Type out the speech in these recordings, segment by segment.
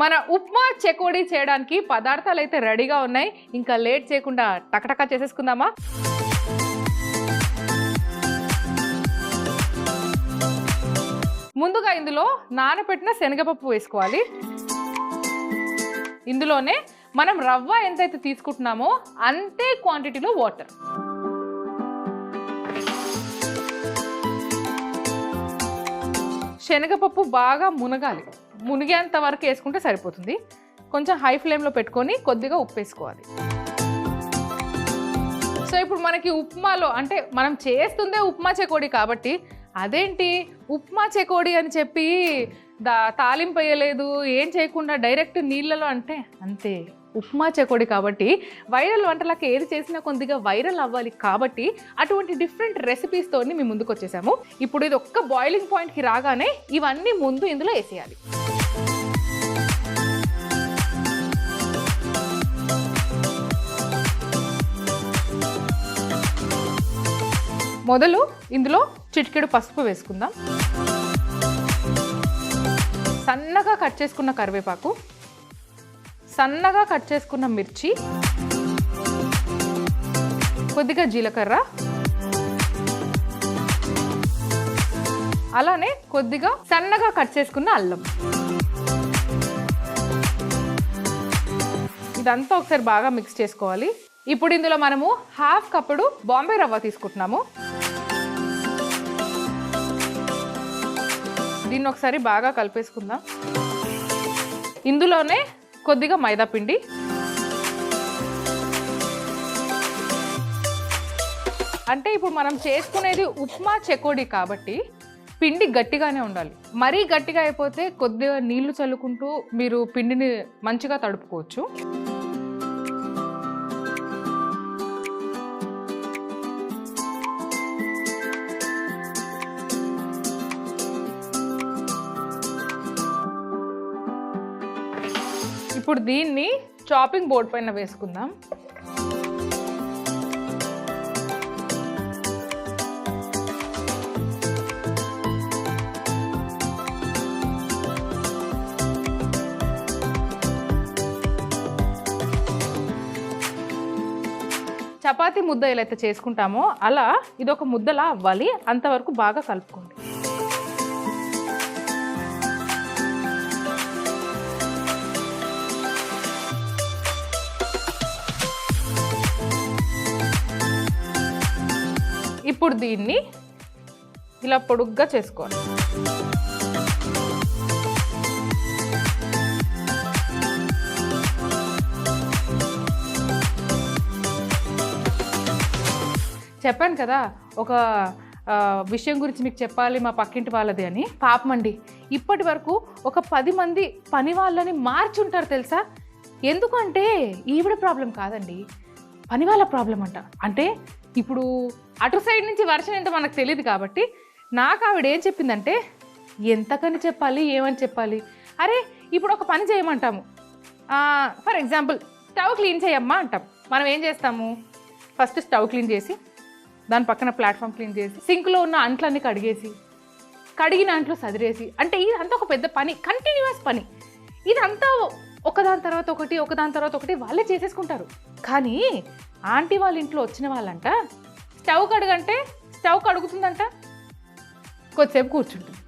మన ఉప్మా చెకోడీ చేయడానికి పదార్థాలు అయితే రెడీగా ఉన్నాయి. ఇంకా లేట్ చేయకుండా టకటకా చేసేసుకుందామా? ముందుగా ఇందులో నానబెట్టిన శనగపప్పు వేసుకోవాలి. ఇందులోనే మనం రవ్వ ఎంతైతే తీసుకుంటున్నామో అంతే క్వాంటిటీలో వాటర్. శనగపప్పు బాగా మునగాలి. మునిగేంత వరకు వేసుకుంటే సరిపోతుంది. కొంచెం హై ఫ్లేమ్లో పెట్టుకొని కొద్దిగా ఉప్పు వేసుకోవాలి. సో ఇప్పుడు మనకి ఉప్మాలో అంటే మనం చేస్తుందే ఉప్మా చెకోడీ కాబట్టి అదేంటి ఉప్మా చెకోడీ అని చెప్పి తాలింపు వేయలేదు, ఏం చేయకుండా డైరెక్ట్ నీళ్ళలో అంటే అంతే ఉప్మా చెకోడీ కాబట్టి వైరల్ వంటలకు ఏది చేసినా కొద్దిగా వైరల్ అవ్వాలి కాబట్టి అటువంటి డిఫరెంట్ రెసిపీస్తో మీ ముందుకు వచ్చేసాము. ఇప్పుడు ఇది ఒక్క బాయిలింగ్ పాయింట్కి రాగానే ఇవన్నీ ముందు ఇందులో వేసేయాలి. మొదలు ఇందులో చిటికెడు పసుపు వేసుకుందాం. సన్నగా కట్ చేసుకున్న కరివేపాకు, సన్నగా కట్ చేసుకున్న మిర్చి, కొద్దిగా జీలకర్ర, అలానే కొద్దిగా సన్నగా కట్ చేసుకున్న అల్లం. ఇదంతా ఒకసారి బాగా మిక్స్ చేసుకోవాలి. ఇప్పుడు ఇందులో మనము హాఫ్ కప్పుడు బాంబే రవ్వ తీసుకుంటున్నాము. దీన్ని ఒకసారి బాగా కలిపేసుకుందాం. ఇందులోనే కొద్దిగా మైదా పిండి, అంటే ఇప్పుడు మనం చేసుకునేది ఉప్మా చెకోడీ కాబట్టి పిండి గట్టిగానే ఉండాలి. మరీ గట్టిగా అయిపోతే కొద్దిగా నీళ్లు చల్లుకుంటూ మీరు పిండిని మంచిగా తడుపుకోవచ్చు. ఇప్పుడు దీన్ని చాపింగ్ బోర్డ్ పైన వేసుకుందాం. చపాతీ ముద్ద ఎలా అయితే చేసుకుంటామో అలా ఇదొక ముద్దలా అవ్వాలి. అంతవరకు బాగా కలుపుకోండి. ఇప్పుడు దీన్ని ఇలా పొడుగ్గా చేసుకోవాలి. చెప్పాను కదా ఒక విషయం గురించి మీకు చెప్పాలి మా పక్కింటి వాళ్ళది అని. పాపమండి, ఇప్పటి వరకు ఒక 10 మంది పని వాళ్ళని మార్చుంటారు తెలుసా. ఎందుకంటే ఈవిడ ప్రాబ్లం కాదండి, పని వాళ్ళ ప్రాబ్లం అంట. అంటే ఇప్పుడు అటు సైడ్ నుంచి వర్షం ఏంటో మనకు తెలియదు కాబట్టి నాకు ఆవిడ ఏం చెప్పిందంటే ఎంతకని చెప్పాలి, ఏమని చెప్పాలి. అరే ఇప్పుడు ఒక పని చేయమంటాము, ఫర్ ఎగ్జాంపుల్ స్టవ్ క్లీన్ చేయమ్మా అంటాం. మనం ఏం చేస్తాము, ఫస్ట్ స్టవ్ క్లీన్ చేసి దాని పక్కన ప్లాట్ఫామ్ క్లీన్ చేసి సింక్లో ఉన్న అంట్లన్నీ కడిగిన అంట్లు సదిరేసి, అంటే ఇదంతా ఒక పెద్ద పని, కంటిన్యూస్ పని. ఇదంతా ఒకదాని తర్వాత ఒకటి వాళ్ళే చేసేసుకుంటారు. కానీ ఆంటీ వాళ్ళ ఇంట్లో వచ్చిన వాళ్ళంట స్టవ్ కడగంటే స్టవ్ కడుగుతుందంట, కొద్దిసేపు కూర్చుంటుంది.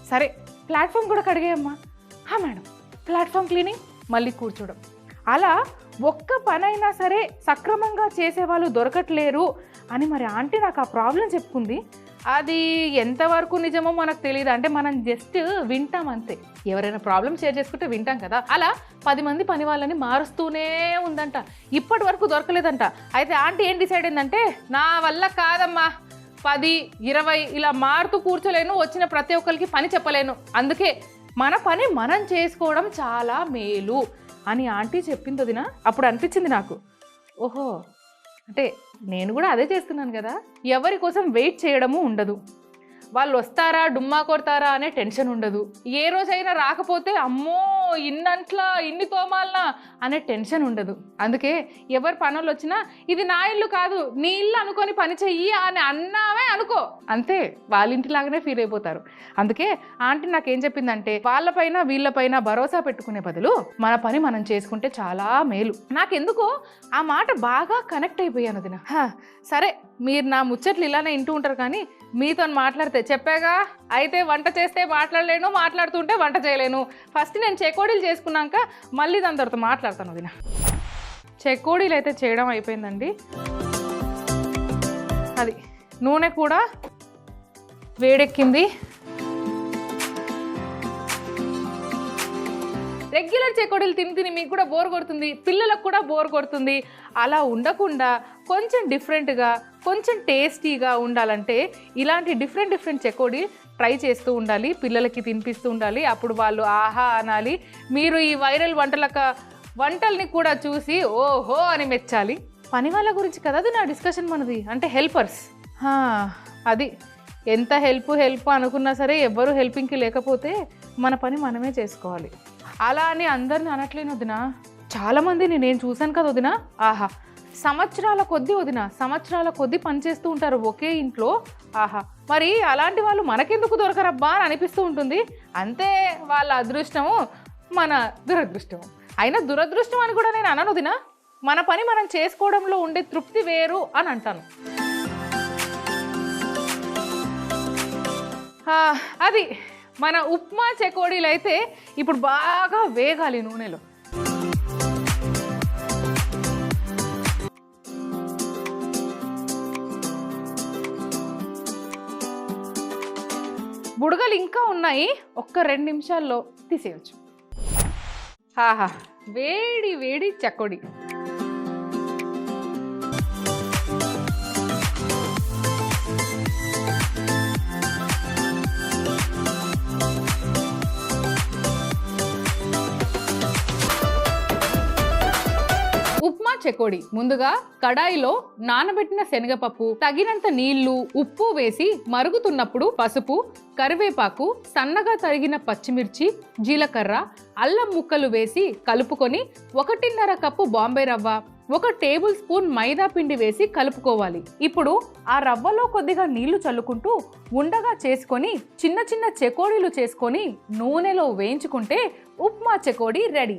సరే ప్లాట్ఫామ్ కూడా కడిగేయమ్మా, మేడం ప్లాట్ఫామ్ క్లీనింగ్, మళ్ళీ కూర్చోవడం. అలా ఒక్క పనైనా సరే సక్రమంగా చేసేవాళ్ళు దొరకట్లేరు అని మరి ఆంటీ నాకు ఆ ప్రాబ్లం చెప్పుకుంది. అది ఎంతవరకు నిజమో మనకు తెలియదు. అంటే మనం జస్ట్ వింటాం అంతే. ఎవరైనా ప్రాబ్లమ్ షేర్ చేసుకుంటే వింటాం కదా. అలా 10 మంది పని వాళ్ళని మారుస్తూనే ఉందంట, ఇప్పటి వరకు దొరకలేదంట. అయితే ఆంటీ ఏం డిసైడ్ అయిందంటే నా వల్ల కాదమ్మా, 10, 20 ఇలా మారుతూ కూర్చోలేను, వచ్చిన ప్రతి ఒక్కరికి పని చెప్పలేను, అందుకే మన పని మనం చేసుకోవడం చాలా మేలు అని ఆంటీ చెప్పింది వదిన. అప్పుడు అనిపించింది నాకు, ఓహో అంటే నేను కూడా అదే చేస్తున్నాను కదా. ఎవరి కోసం వెయిట్ చేయడము ఉండదు, వాళ్ళు వస్తారా డుమ్మా కొడతారా అనే టెన్షన్ ఉండదు. ఏ రోజైనా రాకపోతే అమ్మో ఇన్నంట్లా ఇన్ని తోమాలనా అనే టెన్షన్ ఉండదు. అందుకే ఎవరు పనులు వచ్చినా ఇది నా ఇల్లు కాదు నీ ఇల్లు అనుకొని పని చెయ్యి అని అన్నామే అనుకో, అంతే వాళ్ళ ఇంటిలాగానే ఫీల్ అయిపోతారు. అందుకే ఆంటీ నాకేం చెప్పిందంటే వాళ్ళపైన వీళ్ళపైన భరోసా పెట్టుకునే బదులు మన పని మనం చేసుకుంటే చాలా మేలు. నాకెందుకో ఆ మాట బాగా కనెక్ట్ అయిపోయాను వదిన. సరే మీరు నా ముచ్చట్లు ఇలానే వింటూ ఉంటారు కానీ మీతో మాట్లాడితే చెప్పాగా, అయితే వంట చేస్తే మాట్లాడలేను, మాట్లాడుతుంటే వంట చేయలేను. ఫస్ట్ నేను చెకోడీలు చేసుకున్నాక మళ్ళీ దాని తర్వాత మాట్లాడతాను వదిన. చెకోడీలు అయితే చేయడం అయిపోయిందండి. అది నూనె కూడా వేడెక్కింది. రెగ్యులర్ చెకోడీలు తిని మీకు కూడా బోర్ కొడుతుంది, పిల్లలకు కూడా బోర్ కొడుతుంది. అలా ఉండకుండా కొంచెం డిఫరెంట్గా కొంచెం టేస్టీగా ఉండాలంటే ఇలాంటి డిఫరెంట్ చెకోడీ ట్రై చేస్తూ ఉండాలి, పిల్లలకి తినిపిస్తూ ఉండాలి. అప్పుడు వాళ్ళు ఆహా అనాలి. మీరు ఈ వైరల్ వంటల్ని కూడా చూసి ఓహో అని మెచ్చాలి. పని వాళ్ళ గురించి కదా అది నా డిస్కషన్ మనది, అంటే హెల్పర్స్. అది ఎంత హెల్ప్ అనుకున్నా సరే ఎవ్వరూ హెల్పింగ్కి లేకపోతే మన పని మనమే చేసుకోవాలి. అలా అని అందరిని అనట్లేను వదిన. చాలామందిని నేను చూశాను కదా వదిన, ఆహా సంవత్సరాల కొద్దీ పనిచేస్తూ ఉంటారు ఒకే ఇంట్లో. ఆహా మరి అలాంటి వాళ్ళు మనకెందుకు దొరకరబ్బా అని అనిపిస్తూ ఉంటుంది. అంతే వాళ్ళ అదృష్టము మన దురదృష్టము. అయినా దురదృష్టం అని కూడా నేను అనను వదిన, మన పని మనం చేసుకోవడంలో ఉండే తృప్తి వేరు అని అంటాను. అది మన ఉప్మా చెకోడీలు అయితే ఇప్పుడు బాగా వేగాలి నూనెలో. బుడగలు ఇంకా ఉన్నాయి, ఒక్క 2 నిమిషాల్లో తీసేయచ్చు. ఆహా వేడి చెకోడీ. ఉప్మా చెకోడీ ముందుగా కడాయిలో నానబెట్టిన శనగపప్పు, తగినంత నీళ్లు, ఉప్పు వేసి మరుగుతున్నప్పుడు పసుపు, కరివేపాకు, సన్నగా తరిగిన పచ్చిమిర్చి, జీలకర్ర, అల్లం ముక్కలు వేసి కలుపుకొని 1.5 కప్పు బాంబే రవ్వ, 1 టేబుల్ స్పూన్ మైదా పిండి వేసి కలుపుకోవాలి. ఇప్పుడు ఆ రవ్వలో కొద్దిగా నీళ్లు చల్లుకుంటూ ఉండగా చేసుకొని చిన్న చెకోడీలు చేసుకొని నూనెలో వేయించుకుంటే ఉప్మా చెకోడీ రెడీ.